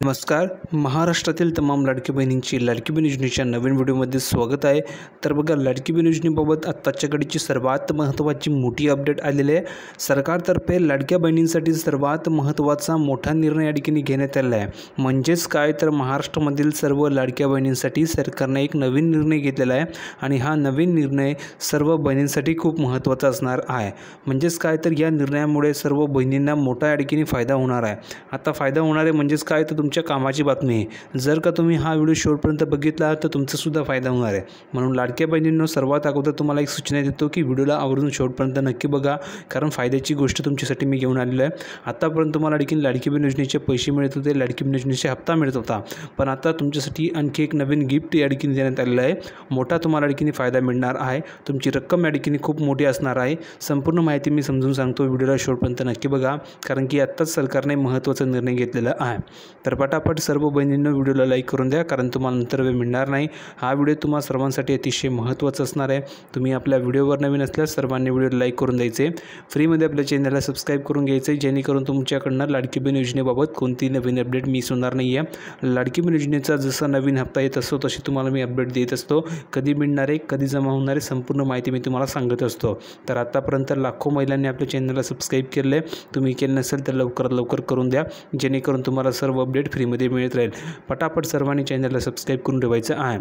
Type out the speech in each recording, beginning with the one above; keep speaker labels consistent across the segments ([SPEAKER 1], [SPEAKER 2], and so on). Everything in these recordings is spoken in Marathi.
[SPEAKER 1] नमस्कार. महाराष्ट्रातील तमाम लाडकी बहिणींची लाडकी बहीण योजनेच्या नवीन व्हिडिओमध्ये स्वागत आहे. तर बघा, लाडकी बहीण योजनेबाबत आत्ताच्या घडीची सर्वात महत्त्वाची मोठी अपडेट आलेली आहे. सरकारतर्फे लाडक्या बहिणींसाठी सर्वात महत्त्वाचा मोठा निर्णय या ठिकाणी घेण्यात आलेला आहे. म्हणजेच काय, तर महाराष्ट्रामधील सर्व लाडक्या बहिणींसाठी सरकारने एक नवीन निर्णय घेतलेला आहे आणि हा नवीन निर्णय सर्व बहिणींसाठी खूप महत्त्वाचा असणार आहे. म्हणजेच काय, तर या निर्णयामुळे सर्व बहिणींना मोठा या ठिकाणी फायदा होणार आहे. आता फायदा होणार आहे म्हणजेच काय, तर तुमच्या कामाची बातमी आहे. जर का तुम्ही हा व्हिडिओ शेवटपर्यंत बघितला तर तुमचासुद्धा फायदा होणार आहे. म्हणून लाडक्या बहिणींनो, सर्वात अगोदर तुम्हाला एक सूचना देतो की व्हिडिओला आवर्जून शेवटपर्यंत नक्की बघा, कारण फायद्याची गोष्ट तुमच्यासाठी मी घेऊन आलेलो आहे. आतापर्यंत तुम्हाला देखील लाडकी बहीण योजनेचे पैसे मिळत होते, लाडकी बहीण योजनेचे हप्ता मिळत होता, पण आता तुमच्यासाठी आणखी एक नवीन गिफ्ट या ठिकाणी देण्यात आलेलं आहे. मोठा तुम्हाला ठिकाणी फायदा मिळणार आहे. तुमची रक्कम या ठिकाणी खूप मोठी असणार आहे. संपूर्ण माहिती मी समजून सांगतो, व्हिडिओला शेवटपर्यंत नक्की बघा, कारण की आत्ताच सरकारने महत्त्वाचा निर्णय घेतलेला आहे. तर पटापट सर्व बहिणींना व्हिडिओला लाईक करून द्या, कारण तुम्हाला नंतर वेळ मिळणार नाही. हा व्हिडिओ तुम्हा सर्वांसाठी अतिशय महत्त्वाचा असणार आहे. तुम्ही आपल्या व्हिडिओवर नवीन असल्यास सर्वांनी व्हिडिओला लाईक करून द्यायचे. फ्रीमध्ये आपल्या चॅनलला सबस्क्राईब करून घ्यायचे, जेणेकरून तुमच्याकडनं लाडकी बहीण योजनेबाबत कोणती नवीन अपडेट मिस होणार नाही आहे. लाडकी बहीण योजनेचा जसा नवीन हप्ता येत असतो तशी तुम्हाला मी अपडेट देत असतो. कधी मिळणार आहे, कधी जमा होणार आहे, संपूर्ण माहिती मी तुम्हाला सांगत असतो. तर आतापर्यंत लाखो महिलांनी आपल्या चॅनलला सबस्क्राईब केलं आहे. तुम्ही केलं नसेल तर लवकरात लवकर करून द्या, जेणेकरून तुम्हाला सर्व अपडेट फ्रीमध्ये मिळत राहील. पटापट सर्वांनी चॅनलला सबस्क्राईब करून ठेवायचं आहे.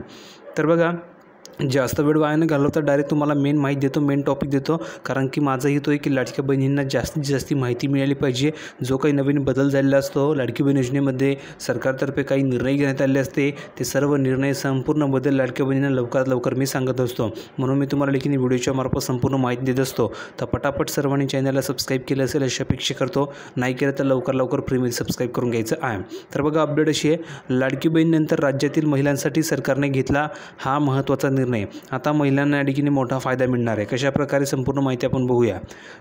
[SPEAKER 1] तर बघा, जास्त वेळ वाया न घालवता डायरेक्ट तुम्हाला मेन माहिती देतो, मेन टॉपिक देतो, कारण की माझा हेतू आहे की लाडक्या बहिणींना जास्तीत जास्त माहिती मिळाली पाहिजे. जो काही नवीन बदल झालेला असतो लाडकी बहीण योजनेमध्ये, सरकारतर्फे काही निर्णय घेण्यात आले असते, ते सर्व निर्णय संपूर्ण बदल लाडक्या बहिणींना लवकरात लवकर मी सांगत असतो. म्हणून मी तुम्हाला देखील व्हिडिओच्या मार्फत संपूर्ण माहिती देत असतो. तर पटापट सर्वांनी चॅनलला सबस्क्राईब केलं असेल अशी अपेक्षा करतो. नाही केलं तर लवकर लवकर फ्रीमध्ये सबस्क्राईब करून घ्यायचं आहे. तर बघा, अपडेट अशी आहे, लाडकी बहीणनंतर राज्यातील महिलांसाठी सरकारने घेतला हा महत्त्वाचा निर्णय. आता महिलांना या ठिकाणी मोठा फायदा मिळणार आहे. कशा प्रकारे, संपूर्ण माहिती आपण बघूया.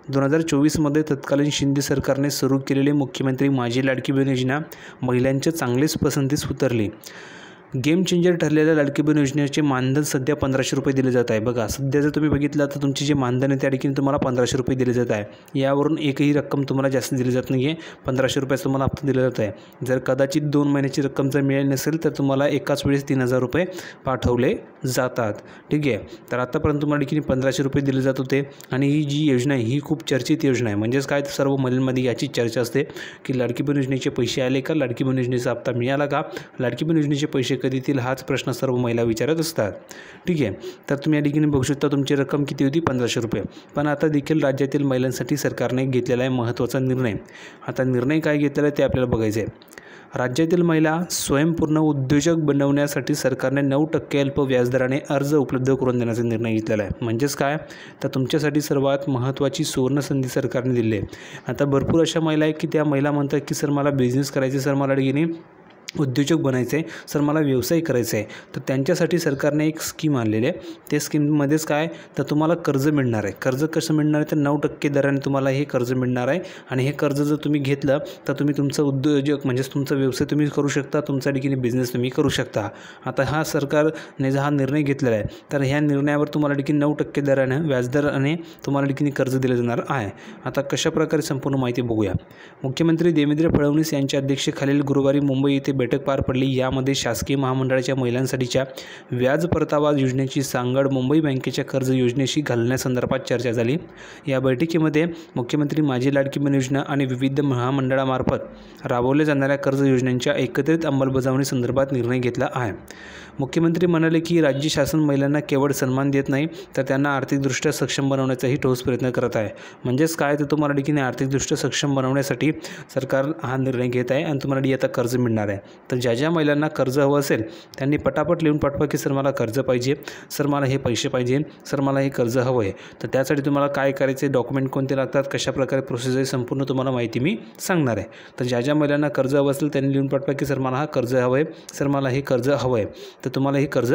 [SPEAKER 1] 2024मध्ये तत्कालीन शिंदे सरकारने सुरू केलेली मुख्यमंत्री माझी लाडकी बहीण योजना महिलांच्या चांगलीच पसंतीस उतरली. गेम चेंजर ठरलेल्या लाडकी बहीण योजनेचे मानधन सध्या 1500 रुपये दिले जात आहे. बघा, सध्या जर तुम्ही बघितलं तर तुमचे जे मानधन आहे त्या ठिकाणी तुम्हाला 1500 रुपये दिले जात आहे. यावरून एकही रक्कम तुम्हाला जास्त दिली जात नाही आहे. 1500 रुपयाचं तुम्हाला हप्ता दिला जात आहे. जर कदाचित 2 महिन्याची रक्कम जर मिळाली नसेल तर तुम्हाला एकाच वेळेस 3000 रुपये पाठवले जातात. ठीक आहे. तर आतापर्यंत तुम्हाला देखील 1500 रुपये दिले जात होते. आणि ही जी योजना आहे ही खूप चर्चित योजना आहे. म्हणजेच काय, सर्व महिलांमध्ये याची चर्चा असते की लाडकी बहीण योजनेचे पैसे आले का, लाडकी बहीण योजनेचा हप्ता मिळाला का, लाडकी बहीण योजनेचे पैसे कधी येतील, हाच प्रश्न सर्व महिला विचारत असतात. ठीक आहे. तर तुम्ही या ठिकाणी बघू शकता तुमची रक्कम किती होती, 1500 रुपये. पण आता देखील राज्यातील महिलांसाठी सरकारने घेतलेला आहे महत्त्वाचा निर्णय. आता निर्णय काय घेतलेला आहे ते आपल्याला बघायचं आहे. राज्यातील महिला स्वयंपूर्ण उद्योजक बनवण्यासाठी सरकारने 9% अल्प व्याजदराने अर्ज उपलब्ध करून देण्याचा निर्णय घेतलेला आहे. म्हणजेच काय, तर तुमच्यासाठी सर्वात महत्त्वाची सुवर्णसंधी सरकारने दिली आहे. आता भरपूर अशा महिला आहेत की त्या महिला म्हणतात की सर मला बिझनेस करायचे, सर मला ठिकाणी उद्योजक बनायचं आहे, सर मला व्यवसाय करायचा आहे. तर त्यांच्यासाठी सरकारने एक स्कीम आणलेली आहे. त्या स्कीममध्येच काय, तर तुम्हाला कर्ज मिळणार आहे. कर्ज कसं मिळणार आहे, तर 9% दराने तुम्हाला हे कर्ज मिळणार आहे. आणि हे कर्ज जर तुम्ही घेतलं तर तुम्ही तुमचं उद्योजक म्हणजेच तुमचा व्यवसाय तुम्ही करू शकता, तुमचा ठिकाणी बिझनेस तुम्ही करू शकता. आता हा सरकारने हा निर्णय घेतलेला आहे, तर ह्या निर्णयावर तुम्हाला ठिकाणी 9% दराने व्याजदराने तुम्हाला ठिकाणी कर्ज दिलं जाणार आहे. आता कशाप्रकारे संपूर्ण माहिती बघूया. मुख्यमंत्री देवेंद्र फडणवीस यांच्या अध्यक्षतेखालील गुरुवारी मुंबई येथे बैठक पार पडली. यामध्ये शासकीय महामंडळाच्या महिलांसाठीच्या व्याज परतावा योजनेची सांगड मुंबई बँकेच्या कर्ज योजनेशी घालण्यासंदर्भात चर्चा झाली. या बैठकीमध्ये मुख्यमंत्री माझी लाडकी बहीण योजना आणि विविध महामंडळामार्फत राबवल्या जाणाऱ्या कर्ज योजनांच्या एकत्रित अंमलबजावणीसंदर्भात निर्णय घेतला आहे. मुख्यमंत्री म्हणाले की राज्य शासन महिलांना केवळ सन्मान देत नाही तर त्यांना आर्थिकदृष्ट्या सक्षम बनवण्याचाही ठोस प्रयत्न करत आहे. म्हणजेच काय, तर तुम्हाला ठिकाणी आर्थिकदृष्ट्या सक्षम बनवण्यासाठी सरकार हा निर्णय घेत आहे आणि तुम्हाला आता कर्ज मिळणार आहे. तर ज्या ज्या महिलांना कर्ज हवं असेल त्यांनी पटापट लिहून पाठवा की सर मला कर्ज पाहिजे, सर मला हे पैसे पाहिजे, सर मला हे कर्ज हवं आहे. तर त्यासाठी तुम्हाला काय करायचे, डॉक्युमेंट कोणते लागतात, कशाप्रकारे प्रोसेस आहे, संपूर्ण तुम्हाला माहिती मी सांगणार आहे. तर ज्या ज्या महिलांना कर्ज हवं असेल त्यांनी लिहून पाठवा की सर मला हा कर्ज हवं आहे, सर मला हे कर्ज हवं आहे. तर तुम्हाला हे कर्ज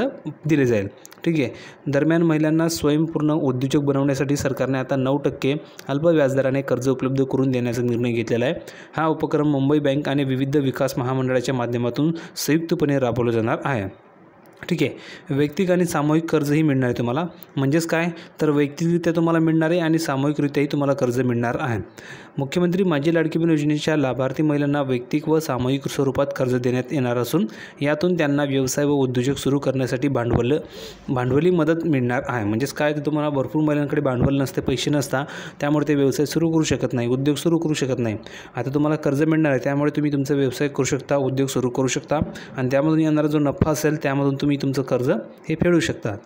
[SPEAKER 1] दिले जाईल. ठीक आहे. दरम्यान महिलांना स्वयंपूर्ण उद्योजक बनवण्यासाठी सरकारने आता 9% अल्प व्याजदराने कर्ज उपलब्ध करून देण्याचा निर्णय घेतलेला आहे. हा उपक्रम मुंबई बँक आणि विविध विकास महामंडळाच्या माध्यमातून संयुक्तपणे राबवला जाणार आहे. ठीक आहे. वैयक्तिक आणि सामूहिक कर्जही मिळणार आहे तुम्हाला. म्हणजेच काय, तर वैयक्तिकरित्या तुम्हाला मिळणार आहे आणि सामूहिकरित्याही तुम्हाला कर्ज मिळणार आहे. मुख्यमंत्री माझी लाडकी बहीण योजनेच्या लाभार्थी महिलांना वैयक्तिक व सामूहिक स्वरूपात कर्ज देण्यात येणार असून यातून त्यांना व्यवसाय व उद्योजक सुरू करण्यासाठी भांडवली मदत मिळणार आहे. म्हणजेच काय, तर तुम्हाला भरपूर महिलांकडे भांडवल नसते, पैसे नसतात, त्यामुळे ते व्यवसाय सुरू करू शकत नाही, उद्योग सुरू करू शकत नाही. आता तुम्हाला कर्ज मिळणार आहे, त्यामुळे तुम्ही तुमचा व्यवसाय करू शकता, उद्योग सुरू करू शकता आणि त्यामधून येणारा जो नफा असेल त्यामधून तुम्ही तुमचं कर्ज हे फेडू शकतात.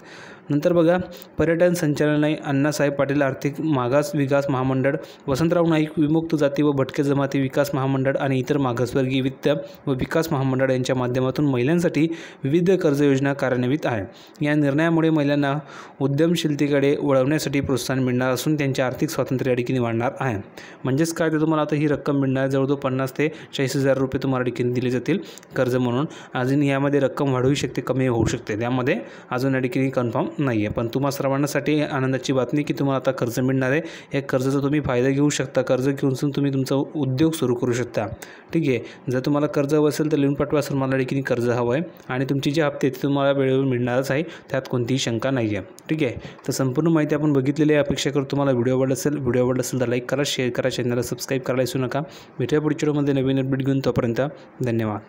[SPEAKER 1] नंतर बघा, पर्यटन संचालनालय, अण्णासाहेब पाटील आर्थिक मागास विकास महामंडळ, वसंतराव नाईक विमुक्त जाती व भटके जमाती विकास महामंडळ आणि इतर मागासवर्गीय वित्त व विकास महामंडळ यांच्या माध्यमातून महिलांसाठी विविध कर्ज योजना कार्यान्वित आहे. या निर्णयामुळे महिलांना उद्यमशीलतेकडे वळवण्यासाठी प्रोत्साहन मिळणार असून त्यांचे आर्थिक स्वातंत्र्य आणखी वाढणार आहे. म्हणजेच काय, तर तुम्हाला आता ही रक्कम मिळणार, जवळजवळ 50 ते 40,000 रुपये तुम्हाला आणखी दिले जातील कर्ज म्हणून. अजून यामध्ये रक्कम वाढवू शकते, कमी होऊ शकते, त्यामध्ये अजून आणखी कन्फर्म नाही आहे. पण तुम्हा सर्वांसाठी आनंदाची बातमी की तुम्हाला आता कर्ज मिळणार आहे. या कर्जाचा तुम्ही फायदा घेऊ शकता. कर्ज घेऊन तुम्ही तुमचा उद्योग सुरू करू शकता. ठीक आहे. जर तुम्हाला कर्ज हवं असेल तर लिहून पाठवा, असेल मला आणखी कर्ज हवं आहे आणि तुमची जी हप्ते ते तुम्हाला वेळेवर मिळणारच आहे, त्यात कोणतीही शंका नाही आहे. ठीक आहे. तर संपूर्ण माहिती आपण बघितलेली आहे. अपेक्षा करतो तुम्हाला व्हिडिओ आवडला असेल तर लाईक करा, शेअर करा, चॅनलला सबस्क्राईब करायला विसरू नका. भेटूया पुढच्या व्हिडिओमध्ये नवीन अपडेट घेऊन. तोपर्यंत धन्यवाद.